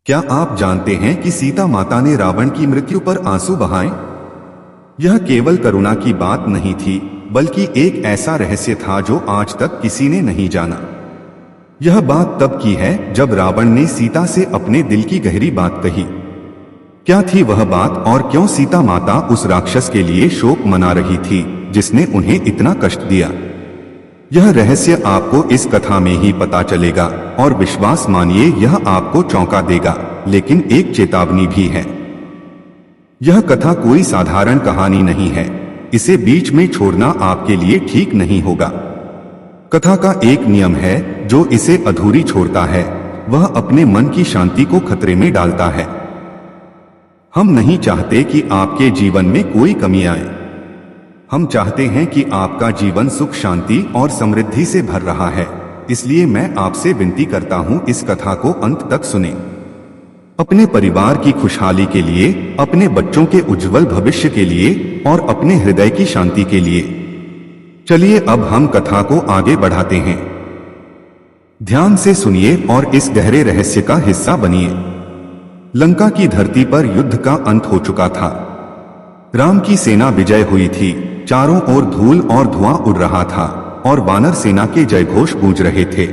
क्या आप जानते हैं कि सीता माता ने रावण की मृत्यु पर आंसू बहाए? यह केवल करुणा की बात नहीं थी, बल्कि एक ऐसा रहस्य था जो आज तक किसी ने नहीं जाना। यह बात तब की है जब रावण ने सीता से अपने दिल की गहरी बात कही। क्या थी वह बात और क्यों सीता माता उस राक्षस के लिए शोक मना रही थी जिसने उन्हें इतना कष्ट दिया? यह रहस्य आपको इस कथा में ही पता चलेगा और विश्वास मानिए यह आपको चौंका देगा, लेकिन एक चेतावनी भी है। यह कथा कोई साधारण कहानी नहीं है। इसे बीच में छोड़ना आपके लिए ठीक नहीं होगा। कथा का एक नियम है, जो इसे अधूरी छोड़ता है वह अपने मन की शांति को खतरे में डालता है। हम नहीं चाहते कि आपके जीवन में कोई कमी आए। हम चाहते हैं कि आपका जीवन सुख, शांति और समृद्धि से भर रहा है। इसलिए मैं आपसे विनती करता हूं, इस कथा को अंत तक सुनें। अपने परिवार की खुशहाली के लिए, अपने बच्चों के उज्जवल भविष्य के लिए और अपने हृदय की शांति के लिए। चलिए अब हम कथा को आगे बढ़ाते हैं। ध्यान से सुनिए और इस गहरे रहस्य का हिस्सा बनिए। लंका की धरती पर युद्ध का अंत हो चुका था। राम की सेना विजय हुई थी। चारों ओर धूल और धुआं उड़ रहा था और वानर सेना के जयघोष गूंज रहे थे।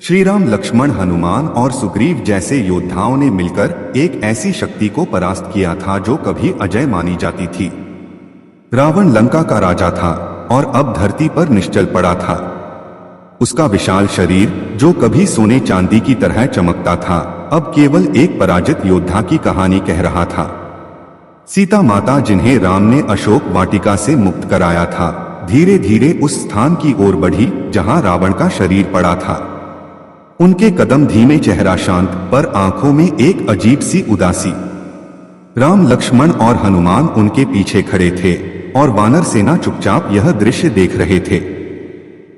श्री राम, लक्ष्मण, हनुमान और सुग्रीव जैसे योद्धाओं ने मिलकर एक ऐसी शक्ति को परास्त किया था जो कभी अजय मानी जाती थी। रावण लंका का राजा था और अब धरती पर निश्चल पड़ा था। उसका विशाल शरीर, जो कभी सोने चांदी की तरह चमकता था, अब केवल एक पराजित योद्धा की कहानी कह रहा था। सीता माता, जिन्हें राम ने अशोक वाटिका से मुक्त कराया था, धीरे धीरे उस स्थान की ओर बढ़ी जहां रावण का शरीर पड़ा था। उनके कदम धीमे, चेहरा शांत, पर आंखों में एक अजीब सी उदासी। राम, लक्ष्मण और हनुमान उनके पीछे खड़े थे और वानर सेना चुपचाप यह दृश्य देख रहे थे।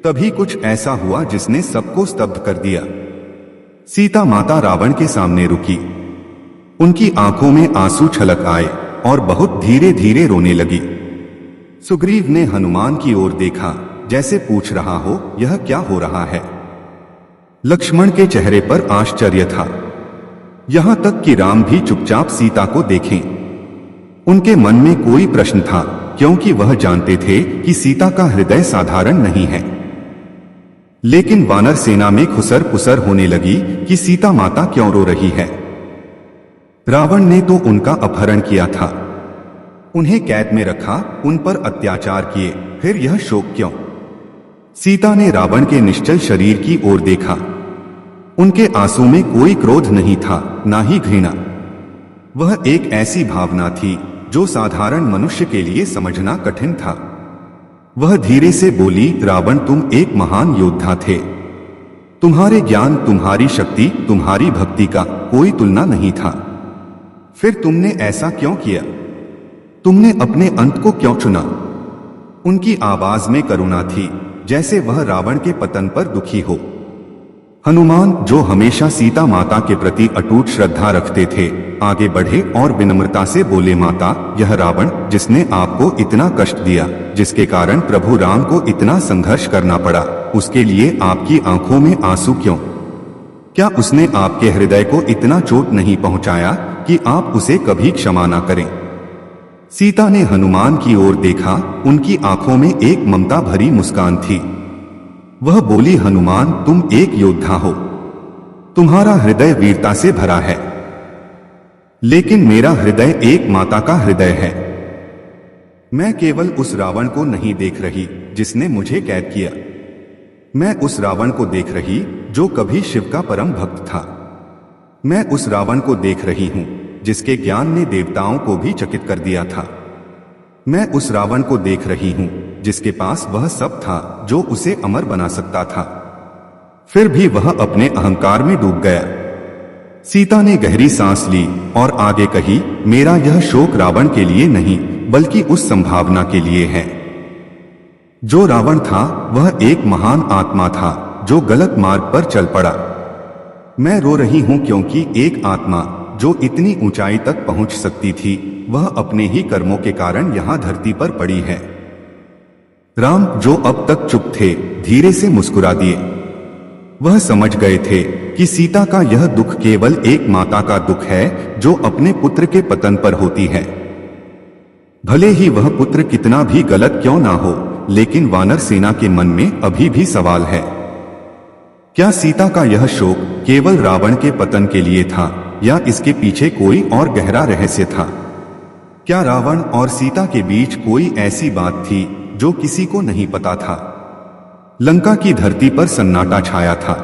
तभी कुछ ऐसा हुआ जिसने सबको स्तब्ध कर दिया। सीता माता रावण के सामने रुकी। उनकी आंखों में आंसू छलक आए और बहुत धीरे धीरे रोने लगी। सुग्रीव ने हनुमान की ओर देखा, जैसे पूछ रहा हो, यह क्या हो रहा है? लक्ष्मण के चेहरे पर आश्चर्य था। यहां तक कि राम भी चुपचाप सीता को देखें। उनके मन में कोई प्रश्न था, क्योंकि वह जानते थे कि सीता का हृदय साधारण नहीं है। लेकिन वानर सेना में खुसर पुसर होने लगी कि सीता माता क्यों रो रही है। रावण ने तो उनका अपहरण किया था, उन्हें कैद में रखा, उन पर अत्याचार किए, फिर यह शोक क्यों? सीता ने रावण के निश्चल शरीर की ओर देखा। उनके आंसू में कोई क्रोध नहीं था, ना ही घृणा। वह एक ऐसी भावना थी जो साधारण मनुष्य के लिए समझना कठिन था। वह धीरे से बोली, रावण, तुम एक महान योद्धा थे। तुम्हारे ज्ञान, तुम्हारी शक्ति, तुम्हारी भक्ति का कोई तुलना नहीं था। फिर तुमने ऐसा क्यों किया? तुमने अपने अंत को क्यों चुना? उनकी आवाज में करुणा थी, जैसे वह रावण के पतन पर दुखी हो। हनुमान, जो हमेशा सीता माता के प्रति अटूट श्रद्धा रखते थे, आगे बढ़े और विनम्रता से बोले, माता, यह रावण जिसने आपको इतना कष्ट दिया, जिसके कारण प्रभु राम को इतना संघर्ष करना पड़ा, उसके लिए आपकी आंखों में आंसू क्यों? क्या उसने आपके हृदय को इतना चोट नहीं पहुंचाया कि आप उसे कभी क्षमा न करें? सीता ने हनुमान की ओर देखा। उनकी आंखों में एक ममता भरी मुस्कान थी। वह बोली, हनुमान, तुम एक योद्धा हो, तुम्हारा हृदय वीरता से भरा है, लेकिन मेरा हृदय एक माता का हृदय है। मैं केवल उस रावण को नहीं देख रही जिसने मुझे कैद किया। मैं उस रावण को देख रही जो कभी शिव का परम भक्त था। मैं उस रावण को देख रही हूं जिसके ज्ञान ने देवताओं को भी चकित कर दिया था। मैं उस रावण को देख रही हूं जिसके पास वह सब था जो उसे अमर बना सकता था। फिर भी वह अपने अहंकार में डूब गया। सीता ने गहरी सांस ली और आगे कही, मेरा यह शोक रावण के लिए नहीं, बल्कि उस संभावना के लिए है। जो रावण था वह एक महान आत्मा था जो गलत मार्ग पर चल पड़ा। मैं रो रही हूं क्योंकि एक आत्मा जो इतनी ऊंचाई तक पहुंच सकती थी, वह अपने ही कर्मों के कारण यहां धरती पर पड़ी है। राम, जो अब तक चुप थे, धीरे से मुस्कुरा दिए। वह समझ गए थे कि सीता का यह दुख केवल एक माता का दुख है जो अपने पुत्र के पतन पर होती है। भले ही वह पुत्र कितना भी गलत क्यों ना हो, लेकिन वानर सेना के मन में अभी भी सवाल है। क्या सीता का यह शोक केवल रावण के पतन के लिए था या इसके पीछे कोई और गहरा रहस्य था? क्या रावण और सीता के बीच कोई ऐसी बात थी जो किसी को नहीं पता था? लंका की धरती पर सन्नाटा छाया था।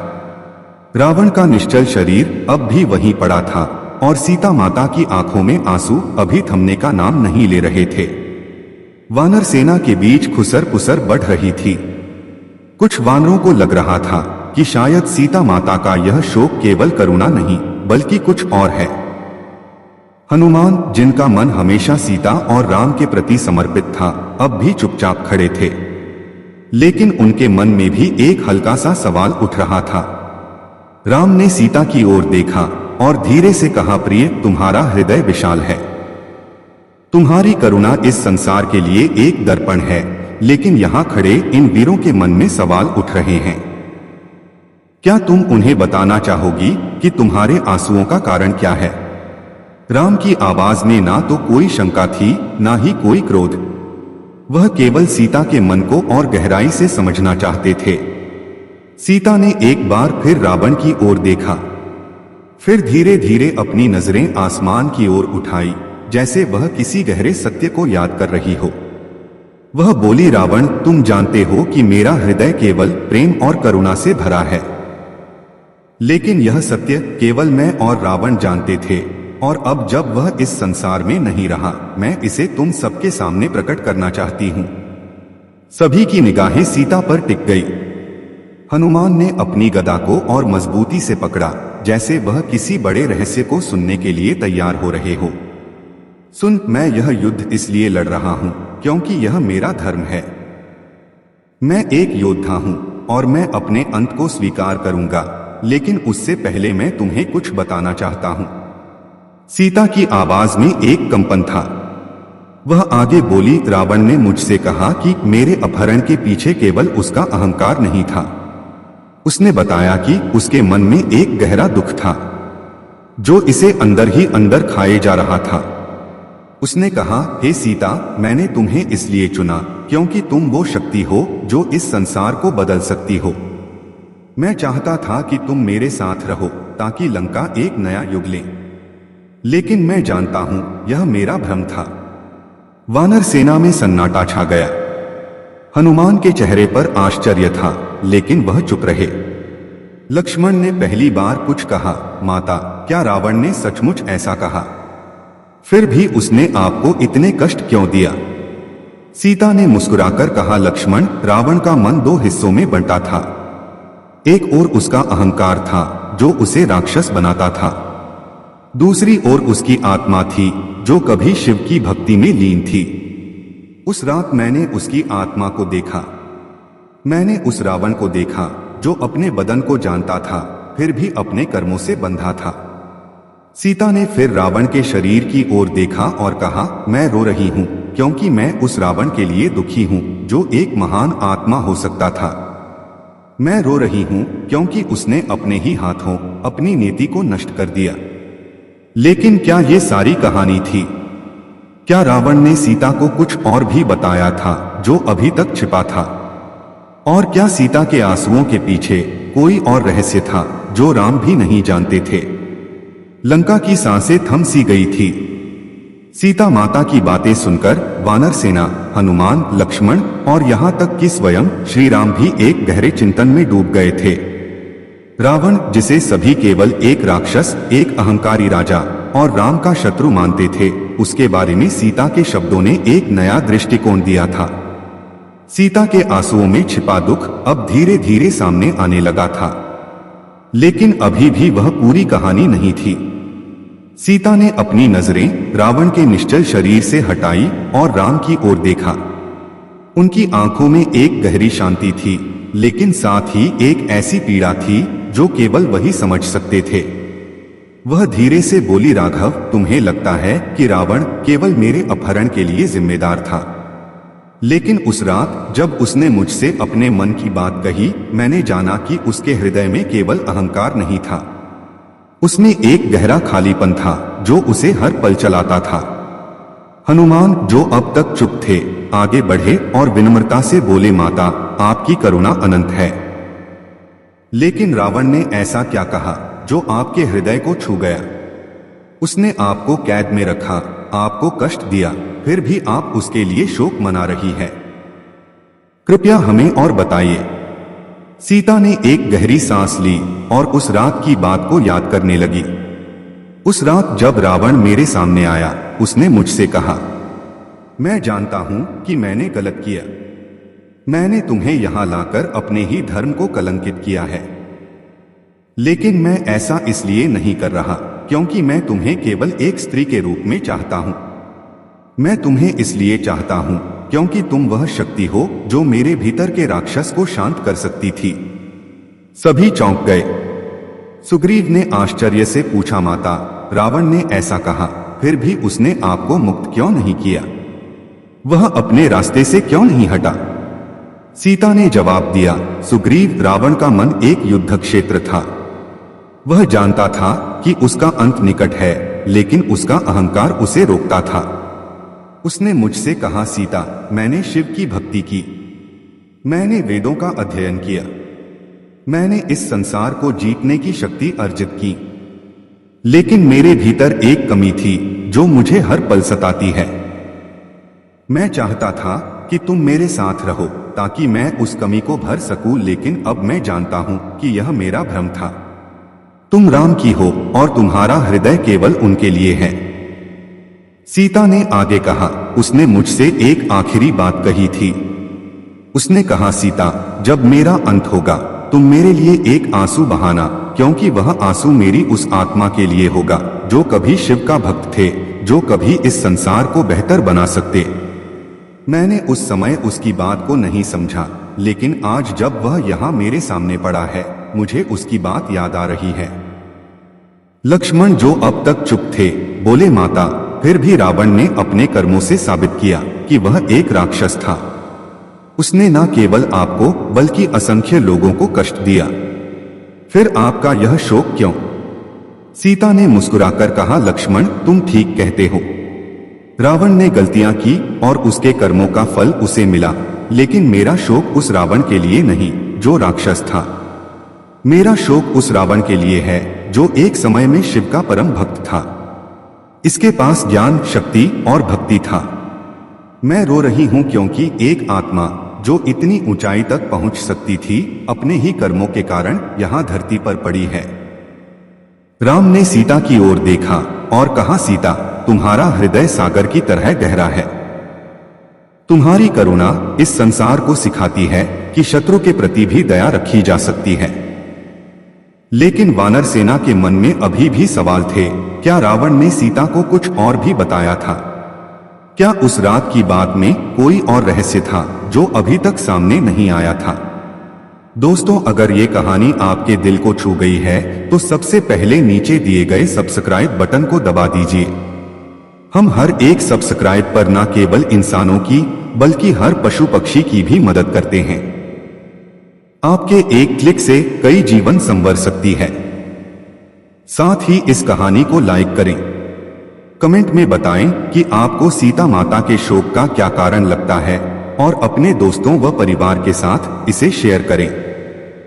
रावण का निश्चल शरीर अब भी वहीं पड़ा था और सीता माता की आंखों में आंसू अभी थमने का नाम नहीं ले रहे थे। वानर सेना के बीच खुसर पुसर बढ़ रही थी। कुछ वानरों को लग रहा था कि शायद सीता माता का यह शोक केवल करुणा नहीं बल्कि कुछ और है। हनुमान, जिनका मन हमेशा सीता और राम के प्रति समर्पित था, अब भी चुपचाप खड़े थे, लेकिन उनके मन में भी एक हल्का सा सवाल उठ रहा था। राम ने सीता की ओर देखा और धीरे से कहा, प्रिय, तुम्हारा हृदय विशाल है। तुम्हारी करुणा इस संसार के लिए एक दर्पण है, लेकिन यहां खड़े इन वीरों के मन में सवाल उठ रहे हैं। क्या तुम उन्हें बताना चाहोगी कि तुम्हारे आंसुओं का कारण क्या है? राम की आवाज में ना तो कोई शंका थी, ना ही कोई क्रोध। वह केवल सीता के मन को और गहराई से समझना चाहते थे। सीता ने एक बार फिर रावण की ओर देखा, फिर धीरे धीरे अपनी नजरें आसमान की ओर उठाई, जैसे वह किसी गहरे सत्य को याद कर रही हो। वह बोली, रावण, तुम जानते हो कि मेरा हृदय केवल प्रेम और करुणा से भरा है, लेकिन यह सत्य केवल मैं और रावण जानते थे, और अब जब वह इस संसार में नहीं रहा, मैं इसे तुम सबके सामने प्रकट करना चाहती हूं। सभी की निगाहें सीता पर टिक गई। हनुमान ने अपनी गदा को और मजबूती से पकड़ा, जैसे वह किसी बड़े रहस्य को सुनने के लिए तैयार हो रहे हो। सुन, मैं यह युद्ध इसलिए लड़ रहा हूं क्योंकि यह मेरा धर्म है। मैं एक योद्धा हूं और मैं अपने अंत को स्वीकार करूंगा, लेकिन उससे पहले मैं तुम्हें कुछ बताना चाहता हूं। सीता की आवाज में एक कंपन था। वह आगे बोली, रावण ने मुझसे कहा कि मेरे अपहरण के पीछे केवल उसका अहंकार नहीं था। उसने बताया कि उसके मन में एक गहरा दुख था जो इसे अंदर ही अंदर खाए जा रहा था। उसने कहा, हे सीता, मैंने तुम्हें इसलिए चुना क्योंकि तुम वो शक्ति हो जो इस संसार को बदल सकती हो। मैं चाहता था कि तुम मेरे साथ रहो ताकि लंका एक नया युग ले, लेकिन मैं जानता हूं यह मेरा भ्रम था। वानर सेना में सन्नाटा छा गया। हनुमान के चेहरे पर आश्चर्य था, लेकिन वह चुप रहे। लक्ष्मण ने पहली बार कुछ कहा, माता, क्या रावण ने सचमुच ऐसा कहा? फिर भी उसने आपको इतने कष्ट क्यों दिया? सीता ने मुस्कुराकर कहा, लक्ष्मण, रावण का मन दो हिस्सों में बंटा था। एक ओर उसका अहंकार था जो उसे राक्षस बनाता था, दूसरी ओर उसकी आत्मा थी जो कभी शिव की भक्ति में लीन थी। उस रात मैंने उसकी आत्मा को देखा। मैंने उस रावण को देखा जो अपने बदन को जानता था, फिर भी अपने कर्मों से बंधा था। सीता ने फिर रावण के शरीर की ओर देखा और कहा, मैं रो रही हूं क्योंकि मैं उस रावण के लिए दुखी हूं जो एक महान आत्मा हो सकता था। मैं रो रही हूं क्योंकि उसने अपने ही हाथों अपनी नीति को नष्ट कर दिया। लेकिन क्या ये सारी कहानी थी? क्या रावण ने सीता को कुछ और भी बताया था जो अभी तक छिपा था? और क्या सीता के आंसुओं के पीछे कोई और रहस्य था जो राम भी नहीं जानते थे? लंका की सांसें थम सी गई थी। सीता माता की बातें सुनकर वानर सेना, हनुमान, लक्ष्मण और यहां तक कि स्वयं श्री राम भी एक गहरे चिंतन में डूब गए थे। रावण, जिसे सभी केवल एक राक्षस, एक अहंकारी राजा और राम का शत्रु मानते थे, उसके बारे में सीता के शब्दों ने एक नया दृष्टिकोण दिया था। सीता के आंसुओं में छिपा दुख अब धीरे धीरे सामने आने लगा था, लेकिन अभी भी वह पूरी कहानी नहीं थी। सीता ने अपनी नजरें रावण के निश्चल शरीर से हटाई और राम की ओर देखा। उनकी आंखों में एक गहरी शांति थी, लेकिन साथ ही एक ऐसी पीड़ा थी जो केवल वही समझ सकते थे। वह धीरे से बोली, राघव, तुम्हें लगता है कि रावण केवल मेरे अपहरण के लिए जिम्मेदार था, लेकिन उस रात जब उसने मुझसे अपने मन की बात कही, मैंने जाना कि उसके हृदय में केवल अहंकार नहीं था, उसमें एक गहरा खालीपन था जो उसे हर पल चलाता था। हनुमान, जो अब तक चुप थे, आगे बढ़े और विनम्रता से बोले, माता, आपकी करुणा अनंत है। लेकिन रावण ने ऐसा क्या कहा जो आपके हृदय को छू गया? उसने आपको कैद में रखा, आपको कष्ट दिया, फिर भी आप उसके लिए शोक मना रही है। कृपया हमें और बताइए। सीता ने एक गहरी सांस ली और उस रात की बात को याद करने लगी। उस रात जब रावण मेरे सामने आया, उसने मुझसे कहा, मैं जानता हूं कि मैंने गलत किया। मैंने तुम्हें यहां लाकर अपने ही धर्म को कलंकित किया है। लेकिन मैं ऐसा इसलिए नहीं कर रहा क्योंकि मैं तुम्हें केवल एक स्त्री के रूप में चाहता हूं। मैं तुम्हें इसलिए चाहता हूं क्योंकि तुम वह शक्ति हो जो मेरे भीतर के राक्षस को शांत कर सकती थी। सभी चौंक गए। सुग्रीव ने आश्चर्य से पूछा, माता, रावण ने ऐसा कहा, फिर भी उसने आपको मुक्त क्यों नहीं किया? वह अपने रास्ते से क्यों नहीं हटा? सीता ने जवाब दिया, सुग्रीव, रावण का मन एक युद्ध क्षेत्र था। वह जानता था कि उसका अंत निकट है, लेकिन उसका अहंकार उसे रोकता था। उसने मुझसे कहा, सीता, मैंने शिव की भक्ति की, मैंने वेदों का अध्ययन किया, मैंने इस संसार को जीतने की शक्ति अर्जित की, लेकिन मेरे भीतर एक कमी थी जो मुझे हर पल सताती है। मैं चाहता था कि तुम मेरे साथ रहो ताकि मैं उस कमी को भर सकूं, लेकिन अब मैं जानता हूं कि यह मेरा भ्रम था। तुम राम की हो और तुम्हारा हृदय केवल उनके लिए है। सीता ने आगे कहा, उसने मुझसे एक आखिरी बात कही थी। उसने कहा, सीता, जब मेरा अंत होगा तुम मेरे लिए एक आंसू बहाना, क्योंकि वह आंसू मेरी उस आत्मा के लिए होगा जो कभी शिव का भक्त थे, जो कभी इस संसार को बेहतर बना सकते। मैंने उस समय उसकी बात को नहीं समझा, लेकिन आज जब वह यहां मेरे सामने पड़ा है, मुझे उसकी बात याद आ रही है। लक्ष्मण, जो अब तक चुप थे, बोले, माता, फिर भी रावण ने अपने कर्मों से साबित किया कि वह एक राक्षस था। उसने न केवल आपको बल्कि असंख्य लोगों को कष्ट दिया। फिर आपका यह शोक क्यों? सीता ने मुस्कुराकर कहा, लक्ष्मण, तुम ठीक कहते हो। रावण ने गलतियां की और उसके कर्मों का फल उसे मिला, लेकिन मेरा शोक उस रावण के लिए नहीं जो राक्षस था। मेरा शोक उस रावण के लिए है जो एक समय में शिव का परम भक्त था। इसके पास ज्ञान, शक्ति और भक्ति था। मैं रो रही हूं क्योंकि एक आत्मा जो इतनी ऊंचाई तक पहुंच सकती थी, अपने ही कर्मों के कारण यहां धरती पर पड़ी है। राम ने सीता की ओर देखा और कहा, सीता, तुम्हारा हृदय सागर की तरह गहरा है। तुम्हारी करुणा इस संसार को सिखाती है कि शत्रु के प्रति भी दया रखी जा सकती है। लेकिन वानर सेना के मन में अभी भी सवाल थे। क्या रावण ने सीता को कुछ और भी बताया था? क्या उस रात की बात में कोई और रहस्य था जो अभी तक सामने नहीं आया था? दोस्तों, अगर ये कहानी आपके दिल को छू गई है तो सबसे पहले नीचे दिए गए सब्सक्राइब बटन को दबा दीजिए। हम हर एक सब्सक्राइब पर न केवल इंसानों की बल्कि हर पशु पक्षी की भी मदद करते हैं। आपके एक क्लिक से कई जीवन संवर सकती है। साथ ही इस कहानी को लाइक करें। कमेंट में बताएं कि आपको सीता माता के शोक का क्या कारण लगता है और अपने दोस्तों व परिवार के साथ इसे शेयर करें।